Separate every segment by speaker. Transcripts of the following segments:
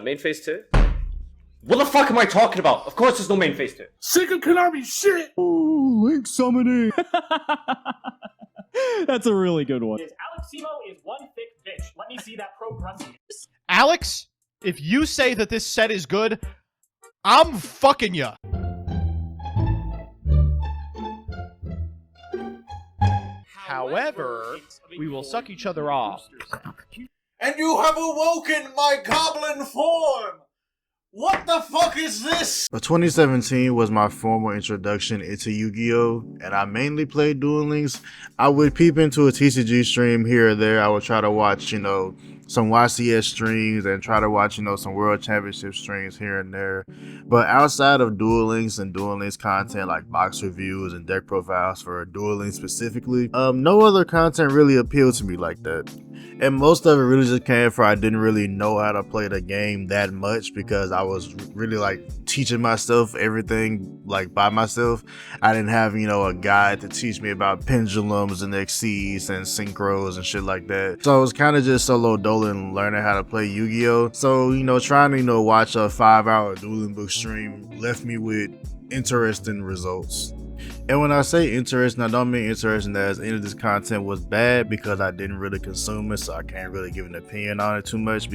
Speaker 1: Main phase 2?
Speaker 2: What the fuck am I talking about? Of course there's no main phase 2.
Speaker 3: Sick of Konami shit!
Speaker 4: Ooh, Link summoning. That's a really good one.
Speaker 5: Alex Simo is one thick bitch. Let me see that pro grunting.
Speaker 6: Alex, if you say that this set is good, I'm fucking ya. However, we will suck each other off.
Speaker 3: And you have awoken my goblin form! What the fuck is this?
Speaker 7: 2017 was my formal introduction into Yu-Gi-Oh! And I mainly played Duel Links. I would peep into a TCG stream here or there. I would try to watch, some YCS streams and try to watch, some World Championship streams here and there. But outside of Duel Links and Duel Links content like box reviews and deck profiles for Duel Links specifically, no other content really appealed to me like that. And most of it really just came from I didn't really know how to play the game that much because I was really teaching myself everything by myself. I didn't have, a guide to teach me about pendulums and XCs and synchros and shit like that. So I was kind of just solo doling learning how to play Yu-Gi-Oh! So, trying to, watch a 5-hour dueling book stream left me with interesting results. And when I say interesting, I don't mean interesting as any of this content was bad because I didn't really consume it, so I can't really give an opinion on it too much.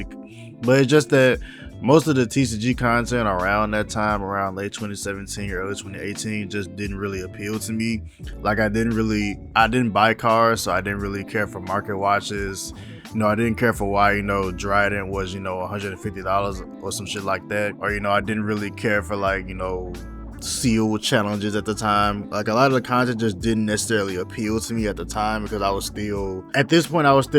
Speaker 7: But it's just that most of the TCG content around that time, around late 2017, early 2018, just didn't really appeal to me. I didn't buy cards, so I didn't really care for market watches. I didn't care for why, Dryden was, $150 or some shit like that. Or, I didn't really care for seal challenges at the time. A lot of the content just didn't necessarily appeal to me at the time because I was still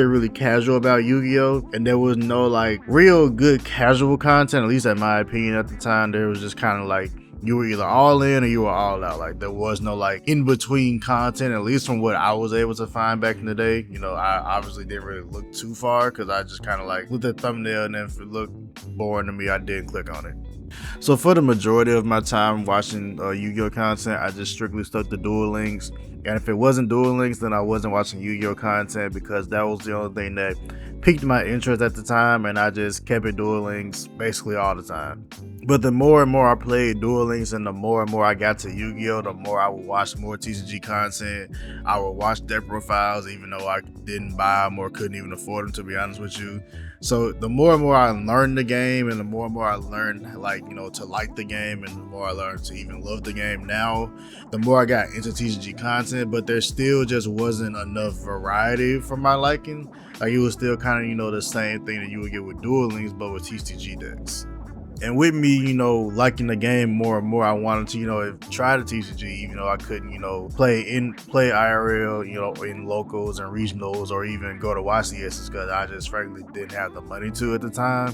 Speaker 7: really casual about Yu-Gi-Oh! And there was no real good casual content, at least in my opinion at the time. There was just kind of you were either all in or you were all out. There was no in-between content, at least from what I was able to find back in the day. I obviously didn't really look too far because I just kind of looked at the thumbnail, and then if it looked boring to me, I didn't click on it. So for the majority of my time watching Yu-Gi-Oh! Content, I just strictly stuck to Duel Links. And if it wasn't Duel Links, then I wasn't watching Yu-Gi-Oh! Content because that was the only thing that piqued my interest at the time, and I just kept it Duel Links basically all the time. But the more and more I played Duel Links and the more I got to Yu-Gi-Oh!, the more I would watch more TCG content. I would watch deck profiles even though I didn't buy them or couldn't even afford them, to be honest with you. So the more and more I learned the game and the more I learned to like the game and the more I learned to even love the game now, the more I got into TCG content, but there still just wasn't enough variety for my liking. It was still kind of, the same thing that you would get with Duel Links, but with TCG decks. And with me, liking the game more and more, I wanted to, try the TCG, even though I couldn't, play IRL, in locals and regionals or even go to YCS because I just frankly didn't have the money to at the time.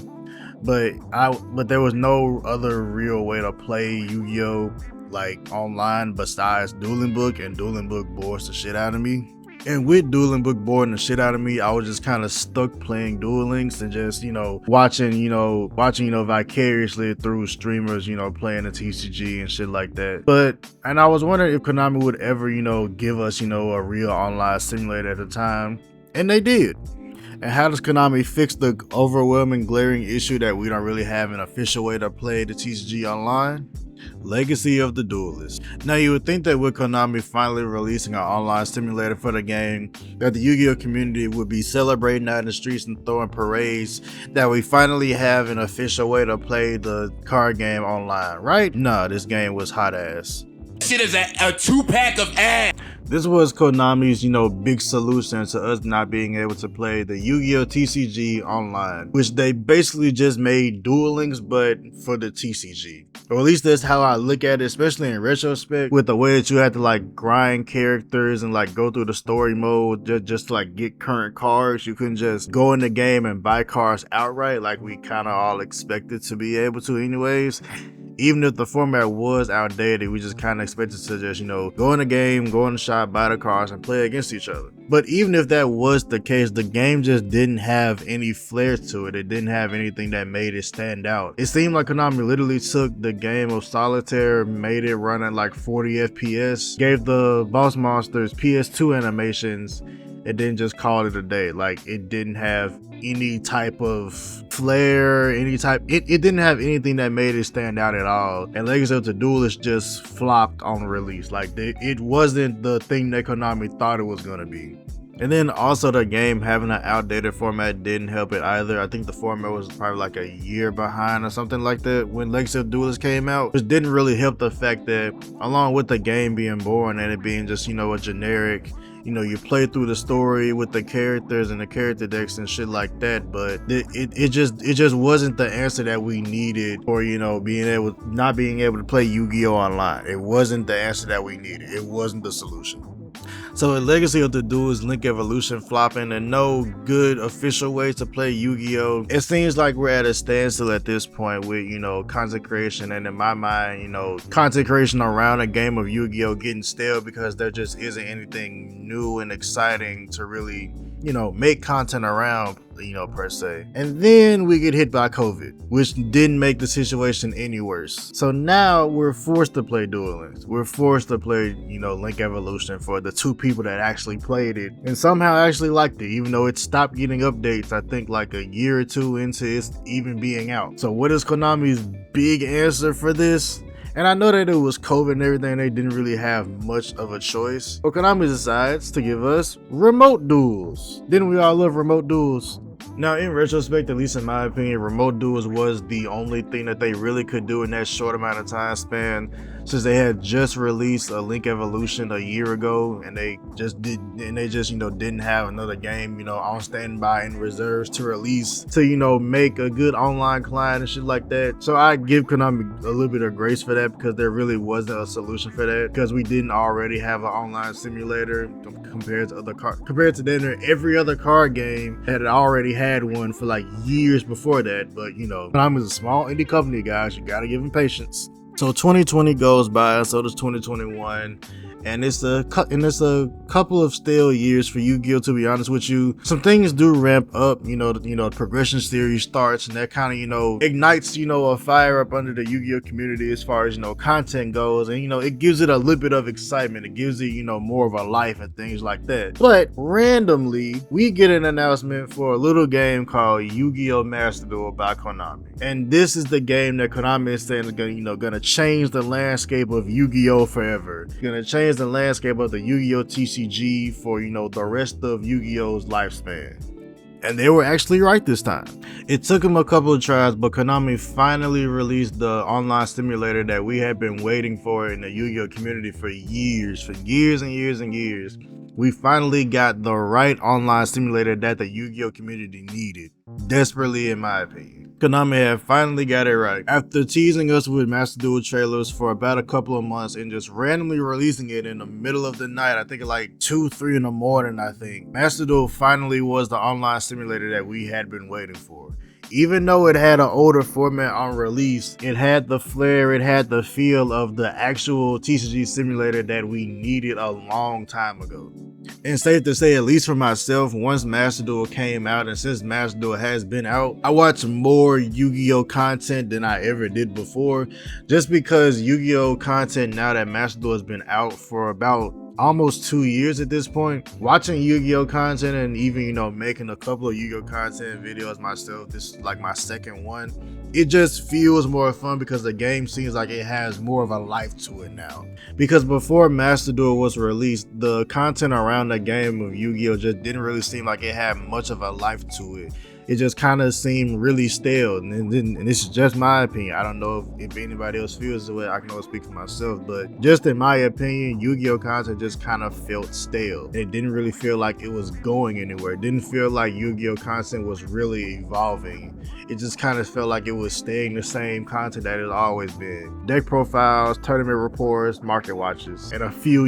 Speaker 7: But there was no other real way to play Yu-Gi-Oh! Online besides Dueling Book, and Dueling Book bores the shit out of me. And with Dueling Book boring the shit out of me, I was just kind of stuck playing Duel Links and just, watching vicariously through streamers, playing the TCG and shit like that. And I was wondering if Konami would ever, give us, a real online simulator at the time. And they did. And how does Konami fix the overwhelming glaring issue that we don't really have an official way to play the TCG online? Legacy of the Duelist. Now you would think that with Konami finally releasing an online simulator for the game, that the Yu-Gi-Oh! Community would be celebrating out in the streets and throwing parades that we finally have an official way to play the card game online, right? Nah, this game was hot ass.
Speaker 3: Shit is a 2-pack of ass.
Speaker 7: This was Konami's, big solution to us not being able to play the Yu-Gi-Oh! TCG online, which they basically just made Duel Links, but for the TCG. Or at least that's how I look at it, especially in retrospect, with the way that you had to grind characters and go through the story mode just to get current cards. You couldn't just go in the game and buy cards outright like we kind of all expected to be able to anyways. Even if the format was outdated, we just kind of expected to just, go in the game, go in the shop, buy the cards, and play against each other. But even if that was the case, the game just didn't have any flair to it. It didn't have anything that made it stand out. It seemed like Konami literally took the game of Solitaire, made it run at 40 FPS, gave the boss monsters PS2 animations, and then just called it a day. Like, it didn't have any type of flair, it didn't have anything that made it stand out at all. And Legacy of the Duelist just flopped on release. Like, it wasn't the thing that Konami thought it was gonna be. And then also the game having an outdated format didn't help it either. I think the format was probably like a year behind or something like that when Legacy of Duelist came out, which didn't really help the fact that along with the game being boring and it being just, a generic, you play through the story with the characters and the character decks and shit like that, but it just wasn't the answer that we needed for, not being able to play Yu-Gi-Oh! Online. It wasn't the answer that we needed. It wasn't the solution. So with Legacy of the Duelist, Link Evolution flopping, and no good official way to play Yu-Gi-Oh! It seems like we're at a standstill at this point with, content creation, and in my mind, content creation around a game of Yu-Gi-Oh! Getting stale because there just isn't anything new and exciting to really, make content around, per se. And then we get hit by COVID, which didn't make the situation any worse. So now we're forced to play Duel Links. We're forced to play, Link Evolution for the two people that actually played it and somehow actually liked it, even though it stopped getting updates, I think like a year or two into its even being out. So what is Konami's big answer for this? And I know that it was COVID and everything, they didn't really have much of a choice. But Konami decides to give us remote duels. Didn't we all love remote duels? Now, in retrospect, at least in my opinion, remote duels was the only thing that they really could do in that short amount of time span, since they had just released a Link Evolution a year ago, and they just didn't have another game, on standby in reserves to release to, make a good online client and shit like that. So I give Konami a little bit of grace for that, because there really wasn't a solution for that, because we didn't already have an online simulator compared to that. Every other card game had already had one for like years before that. But Konami's a small indie company, guys. You gotta give them patience. So 2020 goes by, so does 2021, and it's a couple of stale years for Yu-Gi-Oh! To be honest with you. Some things do ramp up, the progression series starts, and that kind of, ignites, a fire up under the Yu-Gi-Oh! Community as far as, content goes, and, it gives it a little bit of excitement. It gives it, more of a life and things like that. But randomly, we get an announcement for a little game called Yu-Gi-Oh! Master Duel by Konami. And this is the game that Konami is saying is gonna change the landscape of Yu-Gi-Oh! Forever. Gonna change the landscape of the Yu-Gi-Oh! TCG for, the rest of Yu-Gi-Oh!'s lifespan. And they were actually right this time. It took them a couple of tries, but Konami finally released the online simulator that we had been waiting for in the Yu-Gi-Oh! Community for years and years and years. We finally got the right online simulator that the Yu-Gi-Oh! Community needed, desperately in my opinion. Konami had finally got it right. After teasing us with Master Duel trailers for about a couple of months and just randomly releasing it in the middle of the night, I think at like 2, 3 in the morning, Master Duel finally was the online simulator that we had been waiting for. Even though it had an older format on release, it had the flair, it had the feel of the actual TCG simulator that we needed a long time ago. And safe to say, at least for myself, once Master Duel came out, and since Master Duel has been out, I watch more Yu-Gi-Oh! Content than I ever did before, just because Yu-Gi-Oh! Content, now that Master Duel has been out for about almost 2 years at this point, watching Yu-Gi-Oh! Content and even, making a couple of Yu-Gi-Oh! Content videos myself, this is like my second one, it just feels more fun because the game seems like it has more of a life to it now. Because before Master Duel was released, the content around the game of Yu-Gi-Oh! Just didn't really seem like it had much of a life to it. It just kind of seemed really stale, and this is just my opinion. I don't know if anybody else feels the way. I can only speak for myself, but just in my opinion, Yu-Gi-Oh! Content just kind of felt stale. It didn't really feel like it was going anywhere. It didn't feel like Yu-Gi-Oh! Content was really evolving. It just kind of felt like it was staying the same content that it's always been. Deck profiles, tournament reports, market watches, and a few,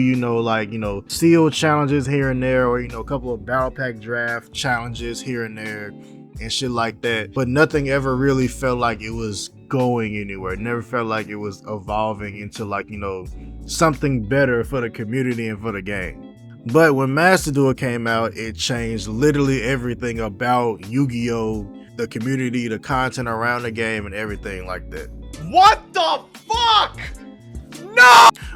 Speaker 7: sealed challenges here and there, or, a couple of battle pack draft challenges here and there, and shit like that. But nothing ever really felt like it was going anywhere. It never felt like it was evolving into something better for the community and for the game. But when Master Duel came out, it changed literally everything about Yu-Gi-Oh!, the community, the content around the game, and everything like that.
Speaker 6: What the fuck?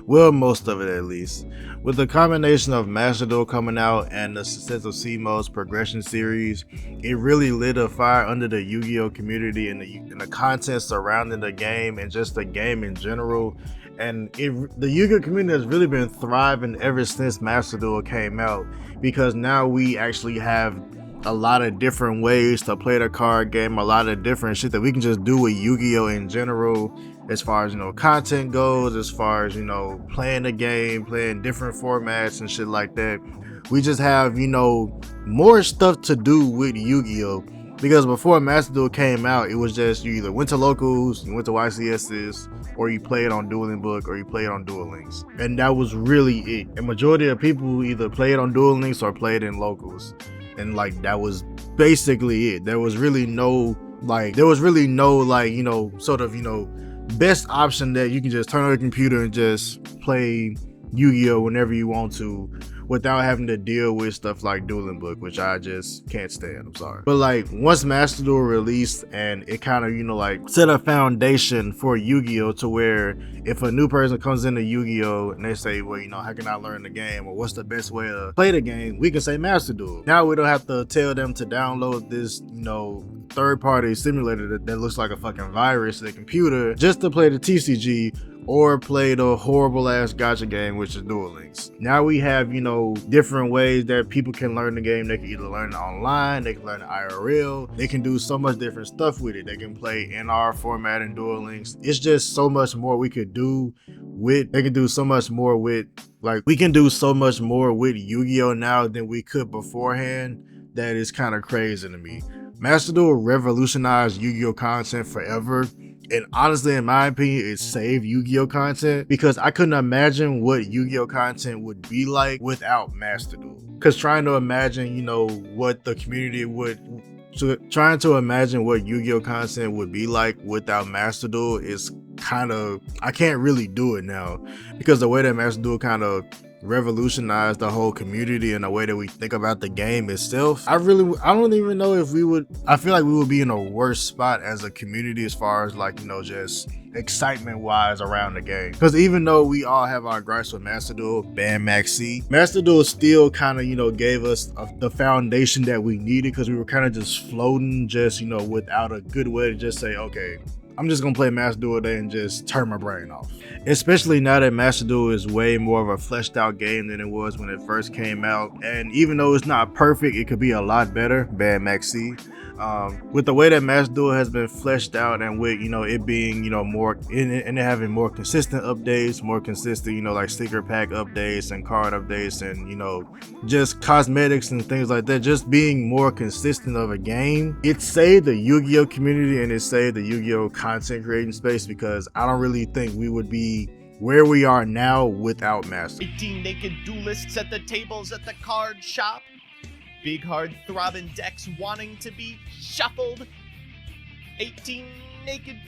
Speaker 7: Well, most of it at least. With the combination of Master Duel coming out and the success of C-Mode's progression series, it really lit a fire under the Yu-Gi-Oh community and the content surrounding the game and just the game in general. And the Yu-Gi-Oh community has really been thriving ever since Master Duel came out, because now we actually have a lot of different ways to play the card game, a lot of different shit that we can just do with Yu-Gi-Oh in general, as far as, you know, content goes, as far as, you know, playing the game, playing different formats and shit like that. We just have, you know, more stuff to do with Yu-Gi-Oh, because before Master Duel came out, it was just you either went to locals, you went to YCSs, or you played on Dueling Book, or you played on Duel Links, and that was really it. A majority of people either played on Duel Links or played in locals, and like that was basically it. There was really no you know, sort of, you know, best option that you can just turn on your computer and just play Yu-Gi-Oh whenever you want to, without having to deal with stuff like Dueling Book, which I just can't stand. I'm sorry. But like, once Master Duel released, and it kind of, you know, like set a foundation for Yu-Gi-Oh to where if a new person comes into Yu-Gi-Oh and they say, well, you know, how can I learn the game, or what's the best way to play the game, we can say Master Duel. Now we don't have to tell them to download this, you know, third-party simulator that looks like a fucking virus to the computer just to play the TCG, or play the horrible ass gacha game, which is Duel Links. Now we have, you know, different ways that people can learn the game. They can either learn it online, they can learn it IRL, they can do so much different stuff with it. They can play in our format in Duel Links. It's just so much more we could do with, they can do so much more with, like, we can do so much more with Yu-Gi-Oh now than we could beforehand. That is kind of crazy to me. Master Duel revolutionized Yu-Gi-Oh content forever. And honestly, in my opinion, it saved Yu-Gi-Oh content, because I couldn't imagine what Yu-Gi-Oh content would be like without Master Duel. Because trying to imagine, you know, what the community would, trying to imagine what Yu-Gi-Oh content would be like without Master Duel is kind of, I can't really do it now, because the way that Master Duel kind of revolutionized the whole community and the way that we think about the game itself. I don't even know if we would, I feel like we would be in a worse spot as a community as far as, like, you know, just excitement wise around the game. Because even though we all have our gripes with Master Duel, ban Max C, Master Duel still kind of, you know, gave us the foundation that we needed, because we were kind of just floating, just, you know, without a good way to just say, okay, I'm just gonna play Master Duel today and just turn my brain off. Especially now that Master Duel is way more of a fleshed out game than it was when it first came out. And even though it's not perfect, it could be a lot better. Bad Max C. With the way that Master Duel has been fleshed out, and with, you know, it being, you know, more and it having more consistent updates, more consistent, you know, like sticker pack updates and card updates, and, you know, just cosmetics and things like that, just being more consistent of a game, it saved the Yu-Gi-Oh community and it saved the Yu-Gi-Oh content creating space, because I don't really think we would be where we are now without Master.
Speaker 6: 18 naked duelists at the tables at the card shop. Big hard throbbing decks wanting to be shuffled. 18 naked